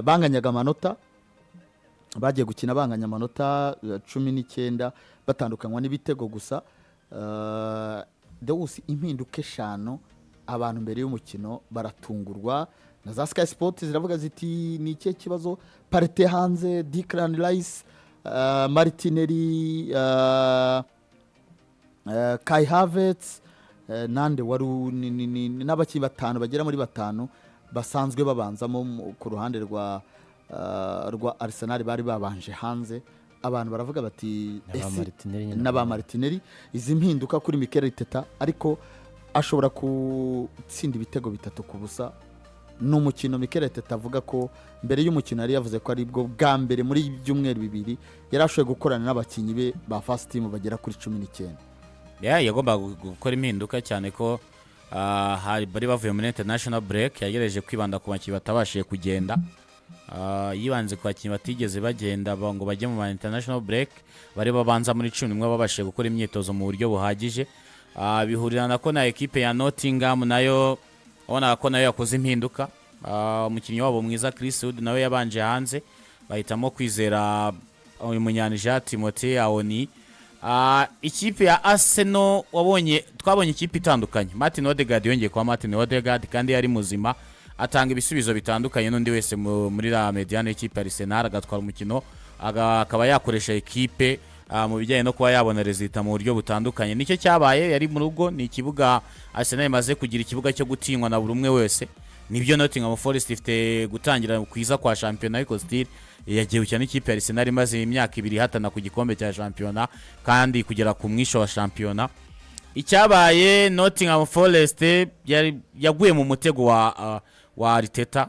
banganyaga amanota, bagiye gukina banganya amanota 19 batandukanywa n'ibitego gusa. Dawusi impinduka 5 abantu mbere y'umukino baratungurwa na za Sky Sports ziravuga ziti ni ikihe kibazo, Partey hanze, Declan Rice, Martinelli, Kai Havertz, nande waru n'abaki batanu bagera muri batanu basanzwe babanzamo ku ruhande rwa Arsenal bari babanje hanze. Abantu baravuga bati n'aba Martinelli izi mpinduka kuri Mikel Arteta, ariko ashobora gutsinda ibitego 3-0 n'umukino. Mikel Arteta avuga ko mbere y'umukino yari yavuze ko ari bwo bwa mbere muri ibyumweru 2 yarashoboye gukorana n'abakinyi be ba first team bagera kuri 19. Yagomba gukora impinduka cyane ko bari bavuye muri international break, yagereje kwibanda ku bakinyi batabashije kugenda. Yibanze ku bakinyi batigeze bagenda ngo bajye mu international break, bari babanza muri 11 babashije gukora imyitozo mu buryo buhagije. Bihurirana ko na equipe ya Nottingham nayo ubona ko nayo yakoze impinduka. Umukinnyi wabo mwiza Chris Wood nawe yabanje hanze, bahitamo kwizera uyu munyanija Timothée Awoni. Ikipe ya Arsenal twabonye ikipe itandukanye. Martin Odegaard yongeye kwa Martin Odegaard kandi yari muzima, atanga ibisubizo bitandukanye n'undi wese muri la mediane y'ikipe Arsenal, agatwara umukino akaba yakoresha ekipe mu bijyanye no kuba yabona resultat mu buryo butandukanye. Nicyo cyabaye, yari mu rugo, ni ikibuga Arsenal imaze kugira ikibuga cyo gutinywa na buri umwe wese. Nibyo Nottingham Forest ifite gutangira kwiza kwa championnat, ariko still yagiye cyane ikipe ya Arsenal imaze imyaka 2 hatana ku gikombe cya championnat kandi kugera ku mwisho wa championnat. Icyabaye Nottingham Forest yaguye mu mutego wa Arteta,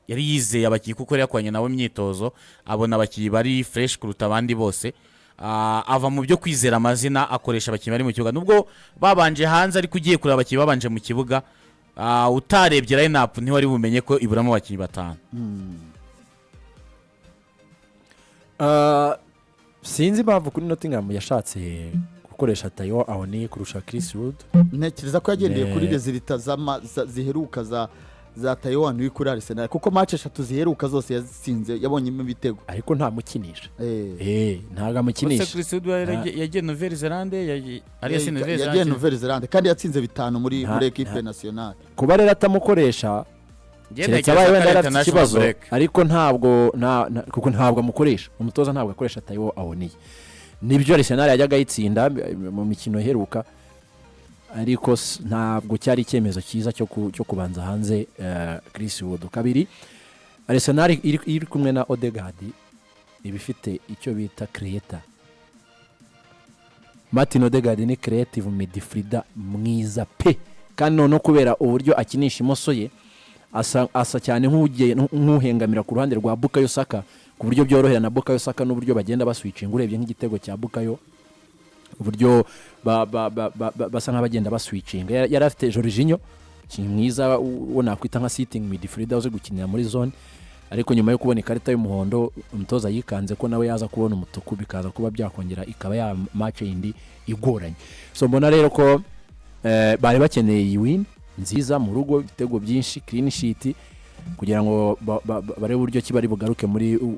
yari yizeye abakinnyi kuko yakwanye nawe imyitozo, abona abakinnyi bari fresh kuruta abandi bose. Ava mu byo kwizera amazina, akoresha abakinnyi bari mu kibuga nubwo babanje hanze, ariko ugiye kureba abakinnyi babanje mu kibuga utarebye line-up ntiwari bumenye ko iburamo abakinnyi 5. Sinzi impamvu kuri Nottingham yashatse gukoresha Tayo Awoni kurusha Chris Wood. Ntekereza ko yagendeye kuri resultat ziheruka za Tayo Awoni kuri Arsenal, kuko match 3 ziheruka zose yasinze, yabonyemo ibitego ariko nta mukinisha. Ntaga amukinisha. Chris Wood yagiye Nouvelle-Zélande, yagiye Nouvelle-Zélande kandi yatsinze 5 muri equipe nationale. Kuba rero atamukoresha keretse abaye wenda yarafite ikibazo, ariko kuko ntabwo amukoresha, umutoza ntabwo akoresha Tayo Awoni. Nibyo Arsenal yajyaga yitsinda mu mikino iheruka, ariko ntabwo cyari icyemezo cyiza cyo kubanza hanze Chris Wood. Kabiri, Arsenal iri kumwe na Odegaard ibifite icyo bita creator. Martin Odegaard ni creative midfielder mwiza pe, kandi no kubera uburyo akinisha imoso ye asa cyane nk'uhengamira ku ruhande rwa Bukayo Saka, ku buryo byorohera na Bukayo Saka n'uburyo bagenda baswitching. Urebye nk'igitego cya Bukayo, uburyo basa nk'abagenda baswitching. Yari afite Jorginho mwiza ubona kwita nka sitting midfielder uze gukinira muri zone, ariko nyuma yo kubona ikarita y'umuhondo umutoza yikanze ko nawe yaza kubona umutuku, bikaza kuba byakongera ikaba ya match indi igoranye. So mbona rero ko bari bakeneye iyi win nziza mu rugo, ibitego byinshi, clean sheet, kugira ngo bare buryo kibari bugaruke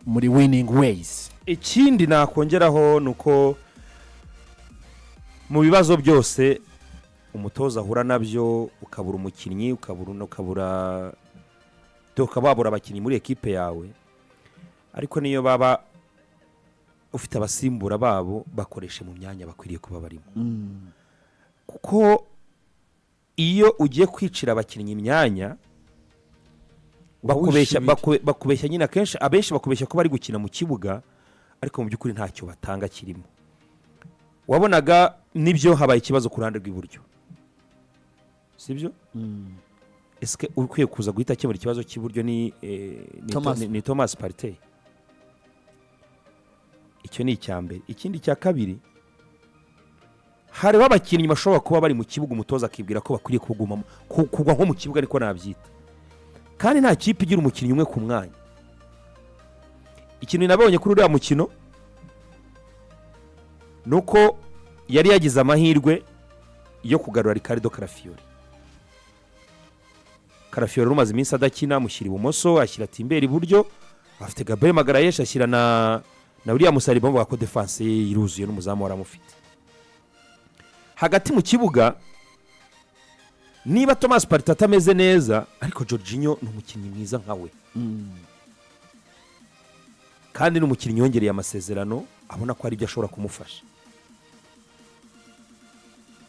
muri winning ways. Ikindi nakongeraho nuko mu bibazo byose umutoza ahura nabyo, ukabura umukinnyi, ukabura abakinnyi muri ekipe yawe, ariko niyo baba ufite abasimbura babo bakoreshe mu myanya bakwiriye kuba barimo. Kuko iyo ugiye kwicira abakinnyi imyanya bakubeshya nyine, abenshi bakubeshya ko bari gukina mu kibuga, ariko mu by'ukuri ntacyo batanga kirimo. Wabonaga nibyo habaye ikibazo ku ruhande rw'iburyo, sibyo? Eske ukwiye kuza guhita akemura ikibazo cy'iburyo ni Thomas Partey. Icyo ni icyambere. Ikindi cya kabiri, hari abakinnyi bashobora kuba bari mu kibuga umutoza akibwira ko bakwiriye kugwa nko mu kibuga, ariko nabyita, kandi nta kipe igira umukinnyi umwe ku mwanya. Ikintu nabonye kuri uriya mukino nuko yari yagize amahirwe yo kugarura Ricardo Carafiori. Karafiori rumaze iminsi adakina amushyira ibumoso ashyira Timberi iburyo afite Gabriel Magarayesh ashyira na William Saliba bavuga ko defense ye iruzuye n'umuzamu waramufite hagati mu kibuga niba Thomas Partey atameze neza ariko Jorginho ni umukinnyi mwiza nkawe kandi ni umukinnyi yongereye amasezerano abona ko ari byo ashobora kumufasha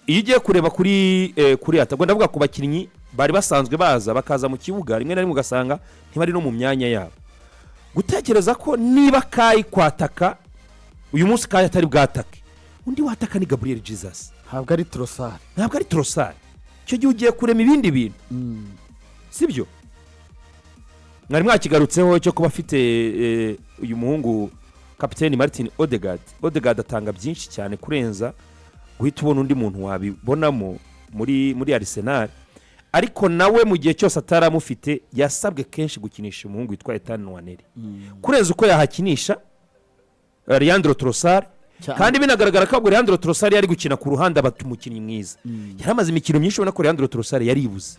iyo ugiye kureba kuri atagwa ndavuga ku bakinnyi bari basanzwe baza bakaza mu kibuga rimwe na rimwe ugasanga ntibari no mu myanya yabo gutekereza ko niba Kai kwataka uyu munsi Kai atari bwatake undi wataka ni Gabriel Jesus ntabwo ari Trossard icyo gihe ugiye kurema ibindi bintu sibyo mwari mwakigarutseho cyo kuba afite uyu muhungu kapiteni Martin Odegaard atanga byinshi cyane kurenza guhita ubona undi muntu wabibonamo muri Arsenal ariko nawe mu gihe cyose ataramufite yasabwe kenshi gukinisha umuhungu witwa Ethan Nwaneri kurenza uko yahakinisha Leandro Trossard kandi binagaragara ko Leandro Trossard yari gukina ku ruhande abatumukinnyi mwiza yaramaze imikino myinshi ubona ko Leandro Trossard yaribuze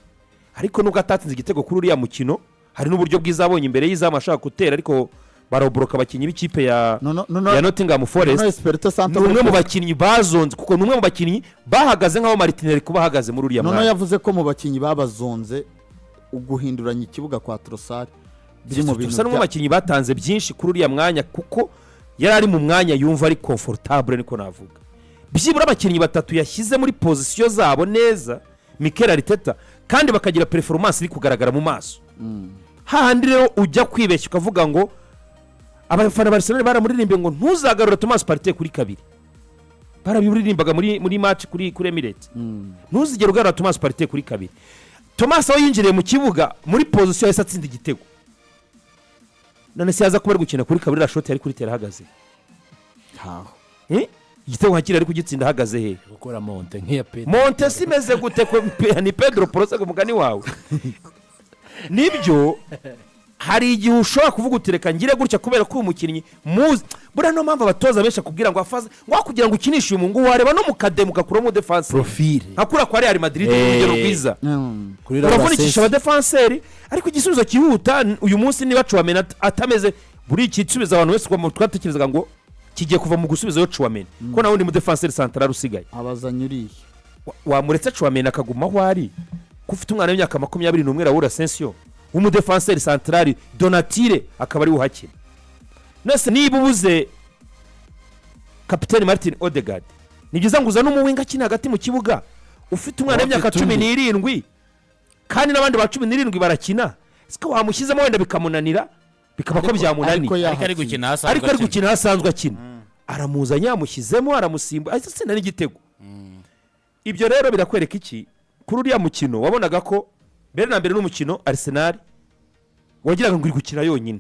ariko nubwo atatsinze igitego kuri uriya mukino hari n'uburyo bwiza abonye imbere y'izamu ashaka gutera ariko baraboroka abakinnyi b'ikipe ya Nottingham Forest ni umwe mu bakinnyi bazonze kuko ni umwe mu bakinnyi bahagaze nk'aho Martinelli kuba ahagaze muri uriya mwanya yavuze ko mu bakinnyi babazonze uguhinduranya ikibuga kwa Trossard biri mu bintu n'umwe mu bakinnyi batanze byinshi kuri uriya mwanya kuko yari ari mu mwanya yumva ari comfortable niko navuga byibura abakinnyi batatu yashyize muri position zabo neza Mikel Arteta kandi bakagira performance iri kugaragara mu maso hahandi rero ujya kwibeshya ukavuga ngo abafana ba Arsenal baramuririmbe ngo ntuzagarura Thomas Partey kuri kabiri barabiririmbaga muri match kuri Emirates ntuzigere ugarura Thomas Partey kuri kabiri Thomas aho yinjiriye mu kibuga muri position yahise atsinda igitego none se yaza kuba ari gukina kuri kabiri la shot yari kuri tera ahagaze igitego hakiri ari kugitsinda ahagaze he gukora monte nk'iya Pedro monte simeze gute ko ni Pedro Porose ku mugani wawe nibyo hari igihe ushobora kuvuga utireka ngire gutya kubera ko umukinnyi muzi buriya no mpamvu abatoza benshi akubwira ngo afaze ngo kugira ngo ukinishe uyu mungu wareba no mukademu gakuramo defense profile akura kwa Real Madrid urugero rwiza uravunikisha aba defenseur ariko igisubizo kihuta uyu munsi niba Chouameni atameze buri ikisubizo abantu wese kwa twatekerezaga ngo kigiye kuva mu gusubiza yo Chouameni ko nawe ndi mu defenseur central usigaye abazanyuriye wamuretse Chouameni akaguma aho ari kufite umwana w'imyaka 21 Raul Asensio umudefenseur central Donatille akaba ari uhakina nese niba ubuze kapiteni Martin Odegaard nibyiza nguza n'umuwinga kina hagati mu kibuga ufite umwana w'imyaka 17 kandi n'abandi ba 17 barakina siko wamushyizemo wenda bikamunanira bikaba ko byamunaniye ariko ari gukina hasanzwe akina aramuzanya amushyizemo aramusimba ahise n'igitego ibyo rero birakwereka iki kuri uriya mukino wabonaga ko mbere na mbere n'umukino Arsenal wagiraga ngo iri gukina yonyine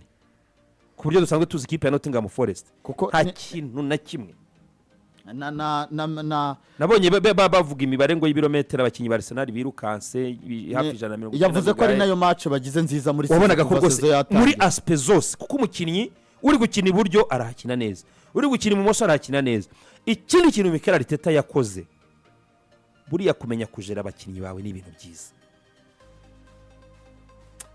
ku buryo dusanzwe tuzi ikipe ya Nottingham Forest kuko nta kintu na kimwe nabonye bavuga imibare ngo y'ibirometero abakinnyi ba Arsenal birukanse hafi 150 yavuze ko ari nayo match bagize nziza muri wabonaga ko rwose muri aspect zose kuko umukinnyi uri gukina iburyo arahakina neza uri gukina ibumoso arahakina neza ikindi kintu Mikel Arteta yakoze buriya kumenya kujera abakinnyi bawe ni ibintu byiza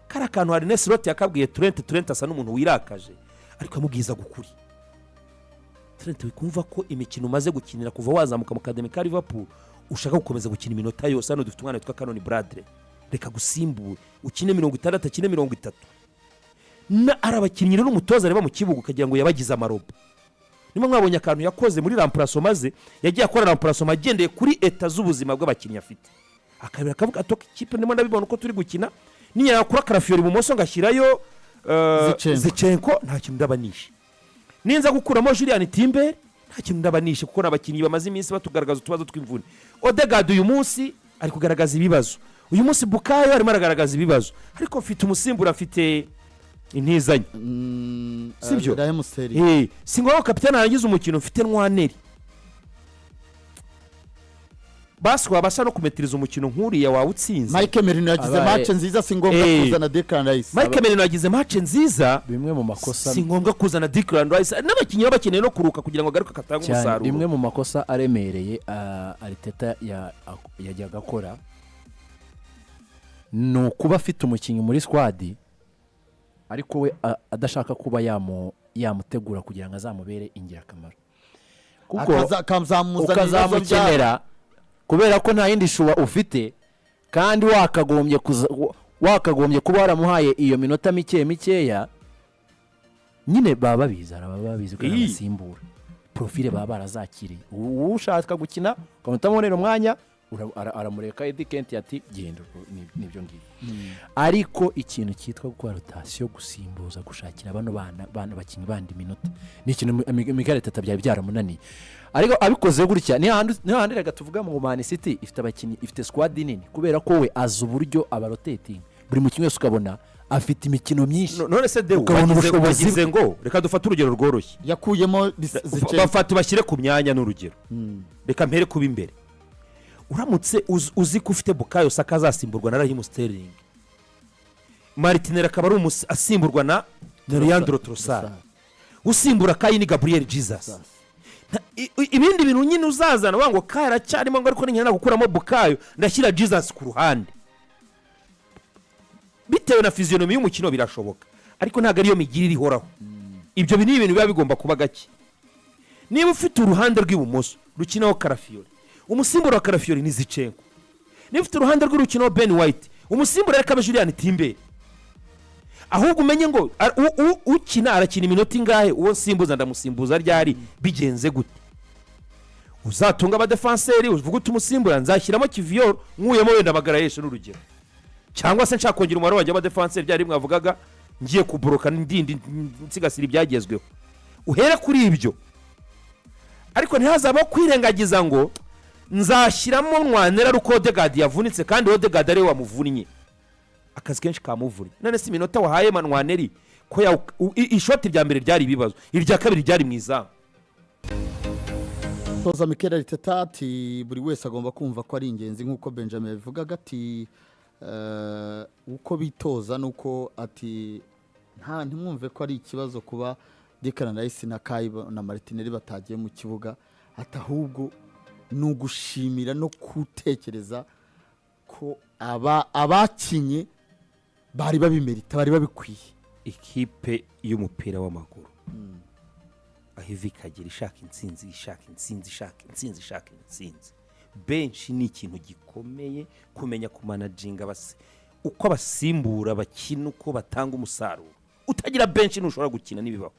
kara kantu hari Nesrot yakabwiye Trent asa n'umuntu wirakaje ariko amubwiza gukuri Trent wikumva ko imikino umaze gukinira kuva wazamuka mu Academy ka Liverpool ushaka gukomeza gukina iminota yose hano dufite umwana witwa Cannon Bradley reka gusimbura ukine 60 akine 30 na arabakinnyi rero umutoza areba mu kibuga ukagira ngo yabagize amarobo nimo mwabonye akantu yakoze muri remplaçant maze yagiye akora remplaçant agendeye kuri eta z'ubuzima bw'abakinnyi afite akabira akavuga atoka ikipe ndimo ndabibona uko turi gukina niya yakura Karafiori ibumoso ngashyirayo Zichenko nta kintu ndabanisha ninza gukuramo Julian Timber nta kintu ndabanisha kuko nabakinnyi bamaze iminsi batugaragaza utubazo tw'imvune Odegaard uyu munsi ari kugaragaza ibibazo uyu munsi Bukayo arimo aragaragaza ibibazo ariko mfite umusimbura mfite intizanye sibyo singoho kapitani arangiza umukino mfite Nwaneri baswa basa no kumetiriza umukino nkuriya wawe utsinze Mike Merino yagize match nziza singombwa kuzana Declan Rice Mike Merino yagize match nziza bimwe mu makosa singombwa kuzana Declan Rice n'abakinnyi bakeneye no kuruka kugira ngo agaruke katanga umusaruro bimwe mu makosa aremereye Arteta yajyaga akora ni ukuba afite umukinnyi muri squad ariko we adashaka kuba yamutegura kugira ngo azamubere ingirakamaro kuko ukazamukenera kubera ko nta yindi shuwa ufite kandi wakagombye kuba waramuhaye iyo minota mikeya nyine baba babizi ko abasimbura profile baba barazakiriye ushaka gukina ukamutamo umwanya aramureka Eddie Kent ati genda nibyo ngiye ariko ikintu cyitwa gukora rotation gusimbuza gushakira bano bakinyi bandi minota ni ikintu Mikel Teta byari byaramunaniye ariko abikoze gutya ni handi rega tuvuga mu Man City ifite abakinyi ifite squad nini kubera ko we azi uburyo abarotating buri mukinyi wese ukabona afite imikino myinshi none se de wagize ngo reka dufate urugero rworoshye yakuyemo bafata bashyire ku myanya n'urugero reka mpere kuba imbere uramutse uzi ko ufite Bukayo Saka azasimburwa na Raheem Sterling Martinelli akaba ari asimburwa na Leandro Trossard usimbura Kayini Gabriel Jesus ibindi bintu nyine uzazana wango kara cyarimo ngo ariko ninkena gukuramo Bukayo ndashyira Jesus ku ruhande bitewe na physionomie y'umukino birashoboka ariko ntago ariyo migirira ihoraho ibyo bintu ibintu biba bigomba kuba gake niba ufite uruhande rw'ibumoso rukinaho Karafiori umusimbura wa Karafiori ni Zichenko niba ufite uruhande rw'urukino Ben White umusimbura reka Julian Timber ahubwo umenye ngo ukina arakina iminota ingahe uwo simbuza ndamusimbuza ryari bigenze gute uzatunga abadefenseri uvuga uti umusimbura nzashyiramo Kivior nkuyemo wenda Magalhaes n'urugero cyangwa se nshaka kongera umubare wajya abadefenseri byari mwavugaga ngiye kuboroka ndindi nsigasira ibyagezweho uhere kuri ibyo ariko ntihazaba kwirengagiza ngo nzashyiramo Nwanera ruko Odegaard yavunitse kandi Odegaard ari we wamuvunnye akazi kenshi kamuvunnye none si iminota wahaye Nwaneri ko ishoti rya mbere ryari ibibazo irya kabiri ryari mu izamu toza Mikel Teta ati buri wese agomba kumva ko ari ingenzi nk'uko Benjamin yabivugaga ati uko bitoza nuko ati ntimwumve ko ari ikibazo kuba Declan Rice na Kaiba na Martinelli batagiye mu kibuga atahubwo nugushimira no kutekereza ko abakinye bari babimerita bari babikwiye ikipe y'umupira w'amaguru ahivi kagira ishaka intsinzi benshi ni ikintu gikomeye kumenya kumanaginga uko abasimbura bakina uko batanga umusaruro utagira benshi ntushobora gukina n'ibibaho